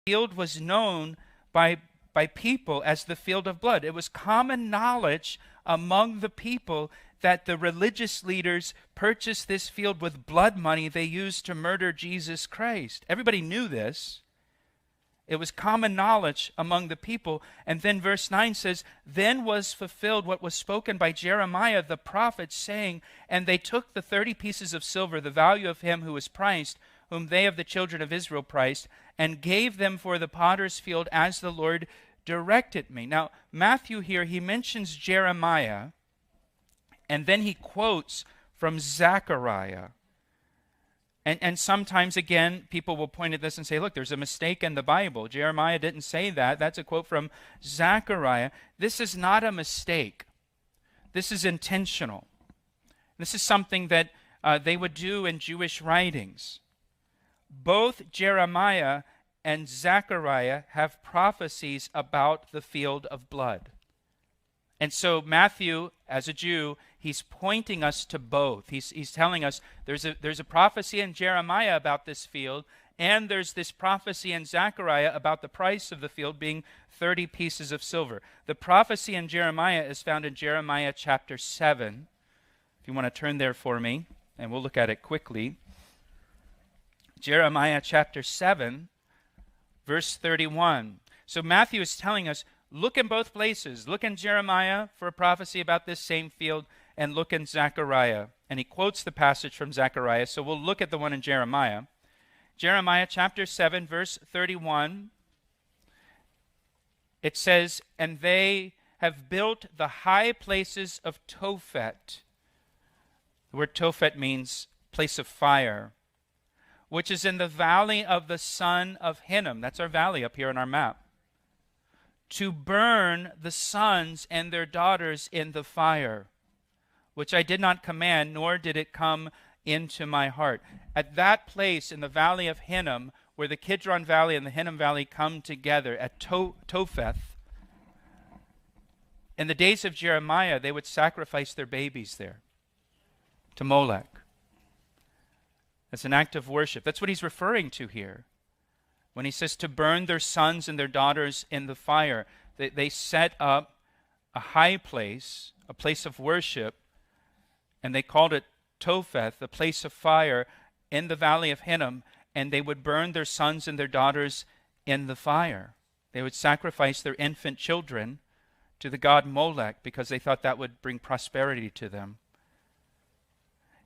field was known by people as the field of blood. It was common knowledge among the people that the religious leaders purchased this field with blood money they used to murder Jesus Christ. Everybody knew this. It was common knowledge among the people. And then verse 9 says, "Then was fulfilled what was spoken by Jeremiah the prophet, saying, And they took the 30 pieces of silver, the value of him who was priced, whom they of the children of Israel priced, and gave them for the potter's field as the Lord directed me." Now, Matthew here, he mentions Jeremiah, and then he quotes from Zechariah. And sometimes, again, people will point at this and say, look, there's a mistake in the Bible. Jeremiah didn't say that. That's a quote from Zechariah. This is not a mistake. This is intentional. This is something that they would do in Jewish writings. Both Jeremiah and Zechariah have prophecies about the field of blood. And so Matthew, as a Jew, he's pointing us to both. He's telling us there's a prophecy in Jeremiah about this field, and there's this prophecy in Zechariah about the price of the field being 30 pieces of silver. The prophecy in Jeremiah is found in Jeremiah chapter 7. If you want to turn there for me, and we'll look at it quickly. Jeremiah chapter 7, verse 31. So Matthew is telling us, look in both places. Look in Jeremiah for a prophecy about this same field, and look in Zechariah. And he quotes the passage from Zechariah, so we'll look at the one in Jeremiah. Jeremiah chapter 7, verse 31. It says, "And they have built the high places of Tophet." The word Tophet means place of fire, which is in the valley of the son of Hinnom. That's our valley up here on our map. "To burn the sons and their daughters in the fire, which I did not command, nor did it come into my heart." At that place in the valley of Hinnom, where the Kidron Valley and the Hinnom Valley come together, at Topheth, in the days of Jeremiah, they would sacrifice their babies there to Molech. It's an act of worship. That's what he's referring to here when he says to burn their sons and their daughters in the fire. They set up a high place, a place of worship, and they called it Topheth, the place of fire, in the valley of Hinnom, and they would burn their sons and their daughters in the fire. They would sacrifice their infant children to the god Molech because they thought that would bring prosperity to them.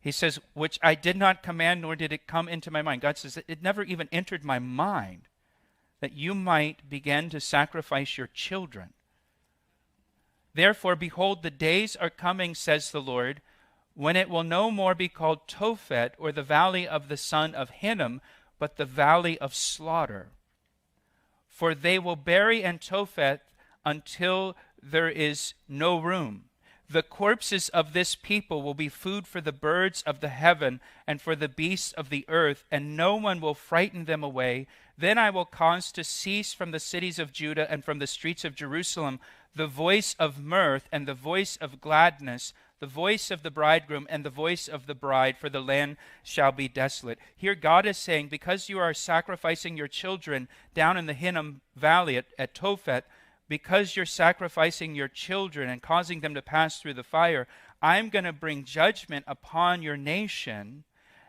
He says, "Which I did not command, nor did it come into my mind." God says, it never even entered my mind that you might begin to sacrifice your children. "Therefore, behold, the days are coming, says the Lord, when it will no more be called Tophet, or the valley of the son of Hinnom, but the valley of slaughter. For they will bury in Tophet until there is no room. The corpses of this people will be food for the birds of the heaven and for the beasts of the earth, and no one will frighten them away. Then I will cause to cease from the cities of Judah and from the streets of Jerusalem the voice of mirth and the voice of gladness, the voice of the bridegroom and the voice of the bride, for the land shall be desolate." Here God is saying, because you are sacrificing your children down in the Hinnom Valley at Tophet, because you're sacrificing your children and causing them to pass through the fire, I'm going to bring judgment upon your nation,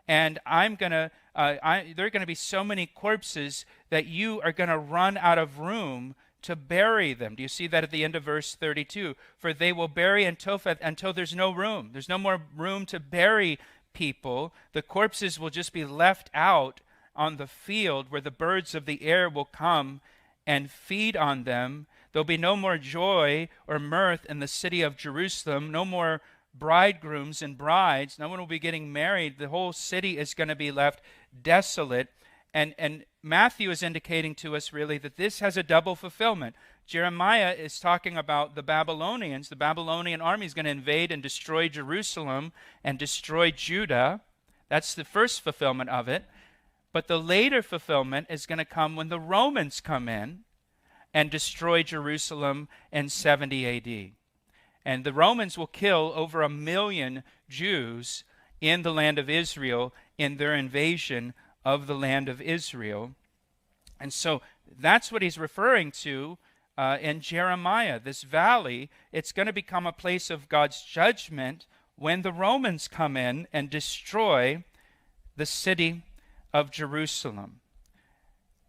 and there are going to be so many corpses that you are going to run out of room to bury them. Do you see that at the end of verse 32? "For they will bury in Tophet until there's no room." There's no more room to bury people. The corpses will just be left out on the field where the birds of the air will come and feed on them. There'll be no more joy or mirth in the city of Jerusalem, no more bridegrooms and brides. No one will be getting married. The whole city is going to be left desolate. And Matthew is indicating to us really that this has a double fulfillment. Jeremiah is talking about the Babylonians. The Babylonian army is going to invade and destroy Jerusalem and destroy Judah. That's the first fulfillment of it. But the later fulfillment is going to come when the Romans come in and destroy Jerusalem in 70 AD. And the Romans will kill over 1 million Jews in the land of Israel in their invasion of the land of Israel. And so that's what he's referring to in Jeremiah. This valley, it's going to become a place of God's judgment when the Romans come in and destroy the city of Jerusalem.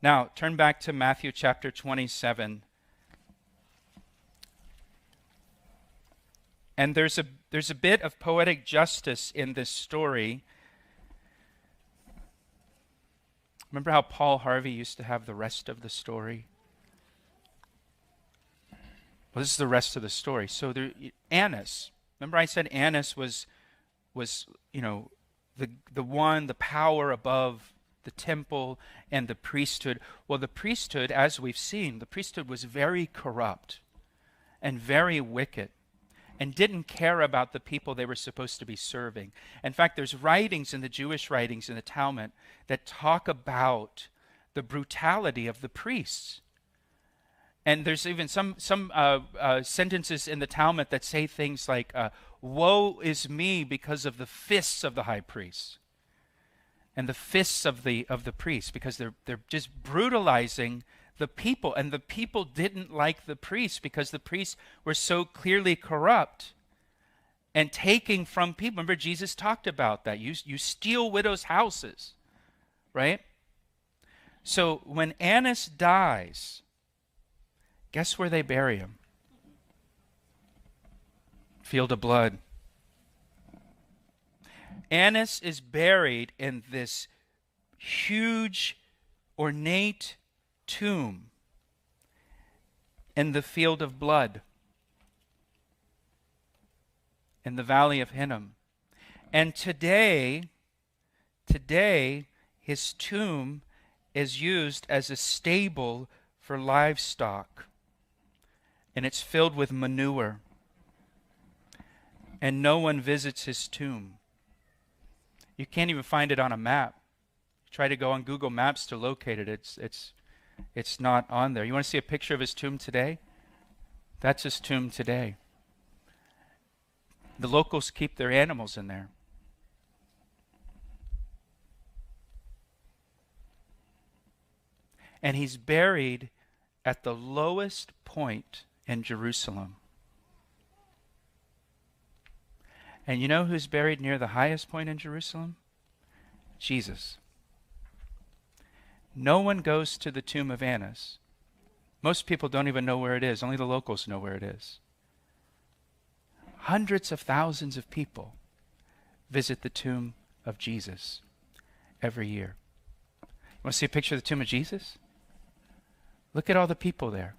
Now, turn back to Matthew chapter 27. And there's a bit of poetic justice in this story. Remember how Paul Harvey used to have the rest of the story? Well, this is the rest of the story. So there, Annas. Remember I said Annas was the power above the temple and the priesthood. Well, the priesthood, as we've seen, the priesthood was very corrupt and very wicked and didn't care about the people they were supposed to be serving. In fact, there's writings in the Jewish writings in the Talmud that talk about the brutality of the priests. And there's even some sentences in the Talmud that say things like, woe is me because of the fists of the high priest and the fists of the priests, because they're just brutalizing the people. And the people didn't like the priests because the priests were so clearly corrupt and taking from people. Remember, Jesus talked about that. You steal widows' houses, right? So when Annas dies, guess where they bury him? Field of blood. Annas is buried in this huge, ornate tomb in the field of blood in the valley of Hinnom. And today his tomb is used as a stable for livestock, and it's filled with manure, and no one visits his tomb. You can't even find it on a map. Try to go on Google Maps to locate it. It's not on there. You want to see a picture of his tomb today? That's his tomb today. The locals keep their animals in there. And he's buried at the lowest point in Jerusalem. And you know who's buried near the highest point in Jerusalem? Jesus. No one goes to the tomb of Annas. Most people don't even know where it is. Only the locals know where it is. Hundreds of thousands of people visit the tomb of Jesus every year. You want to see a picture of the tomb of Jesus? Look at all the people there.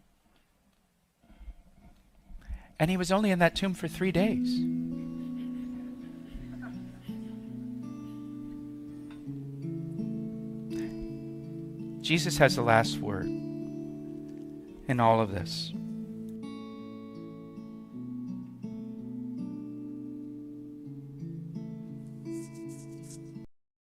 And he was only in that tomb for 3 days. Jesus has the last word in all of this.